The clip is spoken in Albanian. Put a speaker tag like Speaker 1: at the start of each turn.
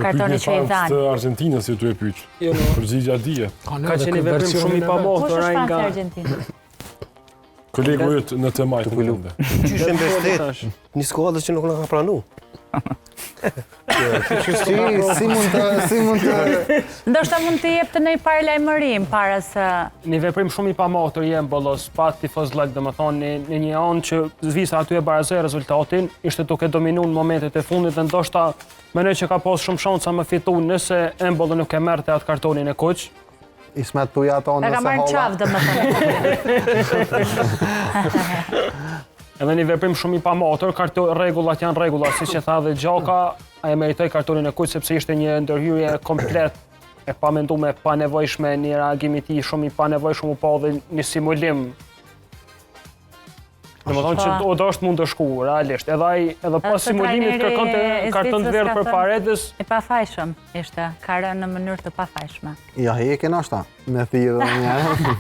Speaker 1: kartoni që i dhanë.
Speaker 2: Të Argentinës si tu e pyq. Përgjigja dije.
Speaker 3: Ka qenë veprim shumë i pamoshtur
Speaker 1: Kush është
Speaker 3: nga
Speaker 1: fan i Argentinës?
Speaker 2: Kolegu jëtë në të majtë në kënde.
Speaker 4: Qyshe mbështet, një skuadër që nuk në ka pranu.
Speaker 5: Si mund të...
Speaker 1: Ndoshta mund të jep të një paralajmërim para se...
Speaker 3: një veprim shumë i pamoshtur jem bollos, pa tifozllëk, domethënë në një anë që Zvicra aty e barazoi rezultatin, ishte duke dominuar në momentet e fundit dhe ndoshta mendoj që ka pas shumë shansa më fitu nëse Embolo nuk e merrte atë kartonin e kuq.
Speaker 5: Ismet tuja ato
Speaker 1: E
Speaker 5: nëse
Speaker 1: ka marrë qafë, domethënë.
Speaker 3: Edhe një veprim shumë i pamoshtur, rregullat janë rregulla, siç e tha dhe Gjoka, ai meritoi kartonin e kuq sepse ishte një ndërhyrje komplet e pamenduar, pa nevojshme, një reagim i tij shumë i panevojshëm, po edhe një simulim. Domethënë që do është mund të shku, realisht. Edhe pas simulimit kërkonte karton të verdh për Paredes.
Speaker 1: I pafajshëm ishte, ka rënë në mënyrë të pafajshme.
Speaker 5: Ja, hekin ashta, me thirrë një.